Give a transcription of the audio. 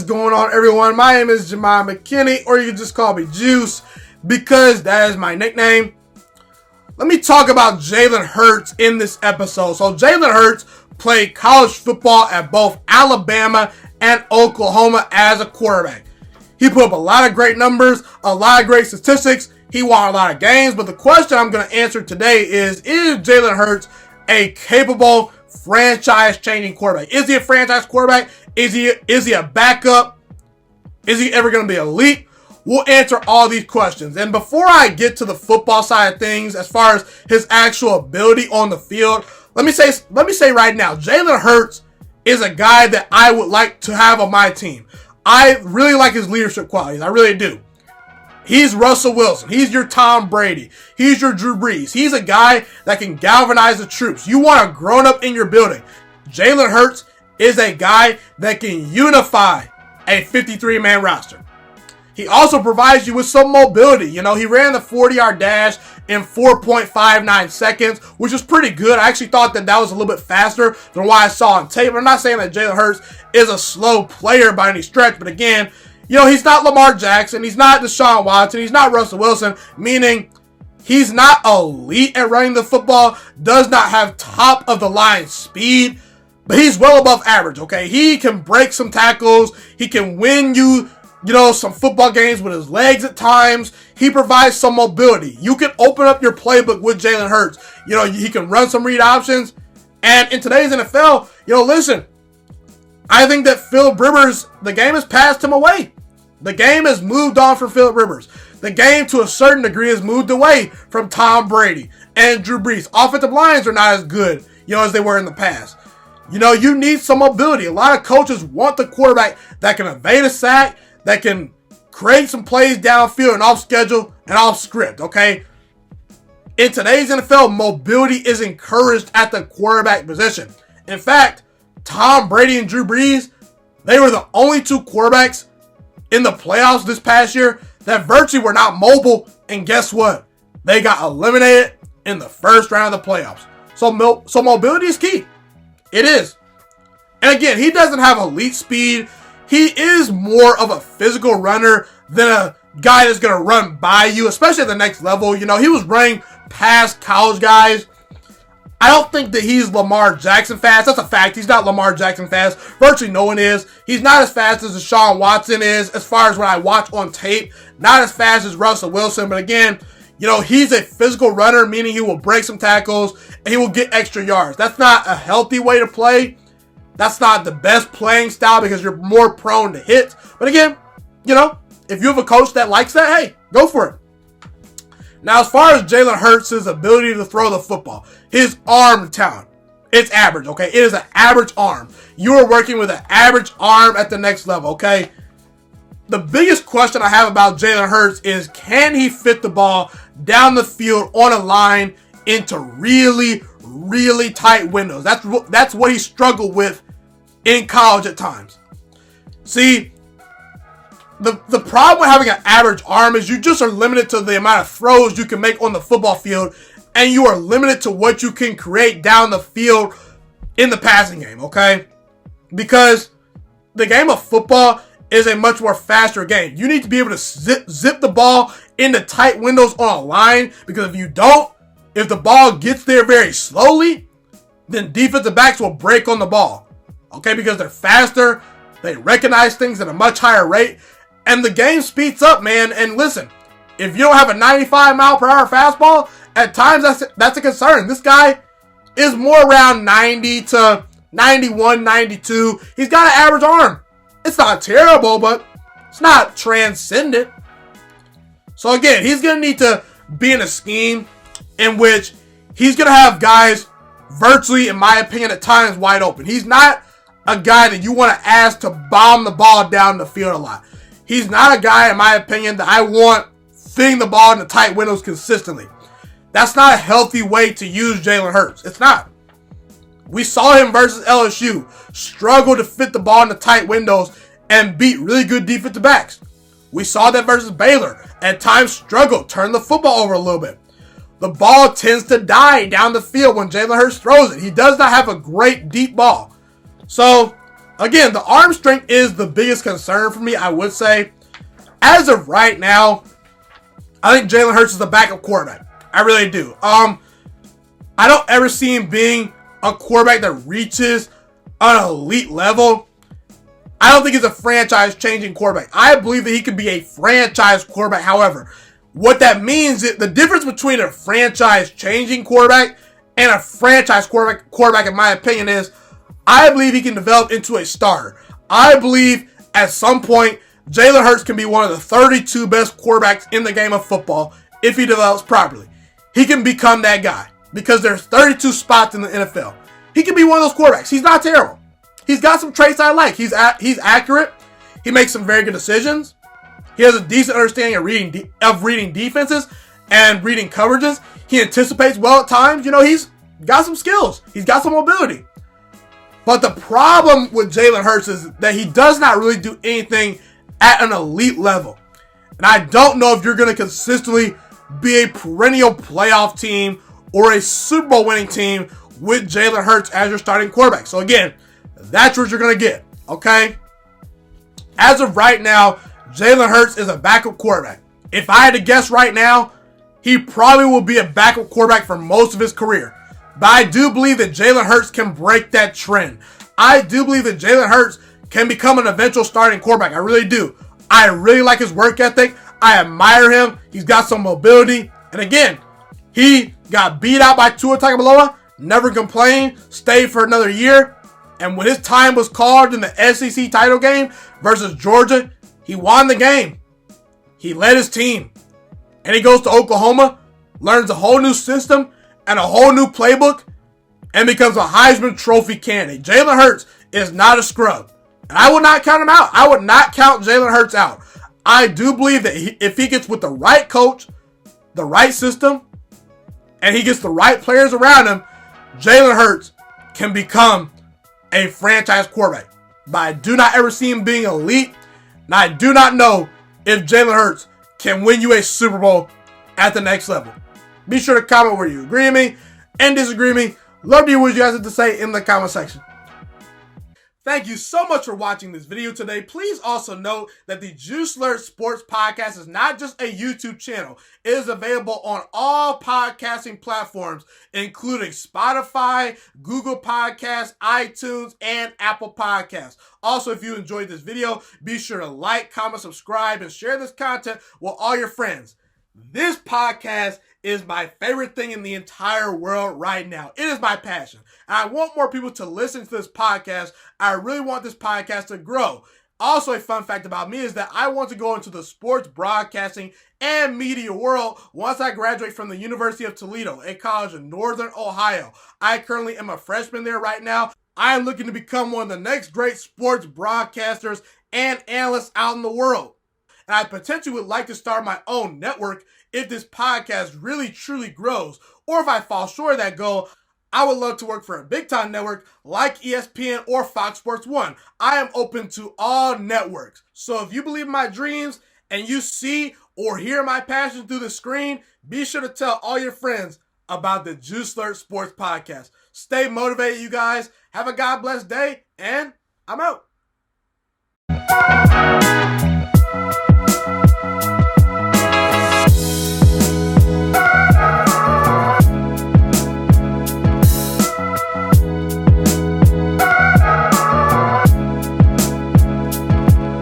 going on, everyone? My name is Ghiman McKinney, or you can just call me Juice, because that is my nickname. Let me talk about Jalen Hurts in this episode. So Jalen Hurts played college football at both Alabama and Oklahoma as a quarterback. He put up a lot of great numbers, a lot of great statistics. He won a lot of games, but the question I'm going to answer today is Jalen Hurts a capable franchise-changing quarterback? Is he a franchise quarterback? Is he a backup? Is he ever going to be elite? We'll answer all these questions. And before I get to the football side of things, as far as his actual ability on the field, let me say right now, Jalen Hurts is a guy that I would like to have on my team. I really like his leadership qualities. I really do. He's Russell Wilson. He's your Tom Brady. He's your Drew Brees. He's a guy that can galvanize the troops. You want a grown-up in your building. Jalen Hurts is a guy that can unify a 53-man roster. He also provides you with some mobility. You know, he ran the 40-yard dash in 4.59 seconds, which is pretty good. I actually thought that was a little bit faster than what I saw on tape. I'm not saying that Jalen Hurts is a slow player by any stretch, but again, you know, he's not Lamar Jackson. He's not Deshaun Watson. He's not Russell Wilson, meaning he's not elite at running the football, does not have top-of-the-line speed, but he's well above average, okay? He can break some tackles. He can win you some football games with his legs at times. He provides some mobility. You can open up your playbook with Jalen Hurts. You know, he can run some read options. And in today's NFL, listen, I think that Philip Rivers, the game has passed him away. The game has moved on from Philip Rivers. The game, to a certain degree, has moved away from Tom Brady and Drew Brees. Offensive lines are not as good, as they were in the past. You need some mobility. A lot of coaches want the quarterback that can evade a sack, that can create some plays downfield and off schedule and off script, okay? In today's NFL, mobility is encouraged at the quarterback position. In fact, Tom Brady and Drew Brees, they were the only two quarterbacks in the playoffs this past year that virtually were not mobile, and guess what? They got eliminated in the first round of the playoffs. So mobility is key. It is. And again, he doesn't have elite speed. He is more of a physical runner than a guy that's going to run by you, especially at the next level. He was running past college guys. I don't think that he's Lamar Jackson fast. That's a fact. He's not Lamar Jackson fast. Virtually no one is. He's not as fast as Deshaun Watson is, as far as what I watch on tape. Not as fast as Russell Wilson. But again, he's a physical runner, meaning he will break some tackles and he will get extra yards. That's not a healthy way to play. That's not the best playing style because you're more prone to hits. But again, if you have a coach that likes that, hey, go for it. Now, as far as Jalen Hurts' ability to throw the football, his arm talent, it's average, okay? It is an average arm. You are working with an average arm at the next level, okay? The biggest question I have about Jalen Hurts is, can he fit the ball down the field on a line into really, really tight windows? That's what he struggled with in college at times. See, the problem with having an average arm is you just are limited to the amount of throws you can make on the football field, and you are limited to what you can create down the field in the passing game, okay? Because the game of football is a much more faster game. You need to be able to zip the ball into tight windows on a line, because if you don't, if the ball gets there very slowly, then defensive backs will break on the ball. Okay, because they're faster, they recognize things at a much higher rate, and the game speeds up, man. And listen, if you don't have a 95-mile-per-hour fastball, at times that's a concern. This guy is more around 90 to 91, 92. He's got an average arm. It's not terrible, but it's not transcendent. So again, he's going to need to be in a scheme in which he's going to have guys virtually, in my opinion, at times wide open. He's not a guy that you want to ask to bomb the ball down the field a lot. He's not a guy, in my opinion, that I want fitting the ball in the tight windows consistently. That's not a healthy way to use Jalen Hurts. It's not. We saw him versus LSU struggle to fit the ball in the tight windows and beat really good defensive backs. We saw that versus Baylor. At times struggle, turn the football over a little bit. The ball tends to die down the field when Jalen Hurts throws it. He does not have a great deep ball. So Again, the arm strength is the biggest concern for me, I would say. As of right now, I think Jalen Hurts is a backup quarterback. I really do. I don't ever see him being a quarterback that reaches an elite level. I don't think he's a franchise-changing quarterback. I believe that he could be a franchise quarterback. However, what that means is the difference between a franchise-changing quarterback and a franchise quarterback, in my opinion, is I believe he can develop into a starter. I believe at some point, Jalen Hurts can be one of the 32 best quarterbacks in the game of football if he develops properly. He can become that guy because there's 32 spots in the NFL. He can be one of those quarterbacks. He's not terrible. He's got some traits I like. He's accurate. He makes some very good decisions. He has a decent understanding of reading defenses and reading coverages. He anticipates well at times. He's got some skills. He's got some mobility. But the problem with Jalen Hurts is that he does not really do anything at an elite level. And I don't know if you're going to consistently be a perennial playoff team or a Super Bowl winning team with Jalen Hurts as your starting quarterback. So again, that's what you're going to get, okay? As of right now, Jalen Hurts is a backup quarterback. If I had to guess right now, he probably will be a backup quarterback for most of his career. But I do believe that Jalen Hurts can break that trend. I do believe that Jalen Hurts can become an eventual starting quarterback. I really do. I really like his work ethic. I admire him. He's got some mobility. And again, he got beat out by Tua Tagovailoa, never complained, stayed for another year. And when his time was called in the SEC title game versus Georgia, he won the game. He led his team. And he goes to Oklahoma, learns a whole new system and a whole new playbook, and becomes a Heisman Trophy candidate. Jalen Hurts is not a scrub. And I would not count him out. I would not count Jalen Hurts out. I do believe that if he gets with the right coach, the right system, and he gets the right players around him, Jalen Hurts can become a franchise quarterback. But I do not ever see him being elite, and I do not know if Jalen Hurts can win you a Super Bowl at the next level. Be sure to comment where you agree with me and disagree with me. Love to hear what you guys have to say in the comment section. Thank you so much for watching this video today. Please also note that the Juiciest Sports Podcast is not just a YouTube channel. It is available on all podcasting platforms, including Spotify, Google Podcasts, iTunes, and Apple Podcasts. Also, if you enjoyed this video, be sure to like, comment, subscribe, and share this content with all your friends. This podcast is my favorite thing in the entire world right now. It is my passion. And I want more people to listen to this podcast. I really want this podcast to grow. Also, a fun fact about me is that I want to go into the sports broadcasting and media world once I graduate from the University of Toledo, a college in Northern Ohio. I currently am a freshman there right now. I am looking to become one of the next great sports broadcasters and analysts out in the world. And I potentially would like to start my own network if this podcast really truly grows. Or if I fall short of that goal, I would love to work for a big-time network like ESPN or Fox Sports 1. I am open to all networks. So if you believe in my dreams and you see or hear my passion through the screen, be sure to tell all your friends about the Juiciest Sports Podcast. Stay motivated, you guys. Have a God bless day, and I'm out.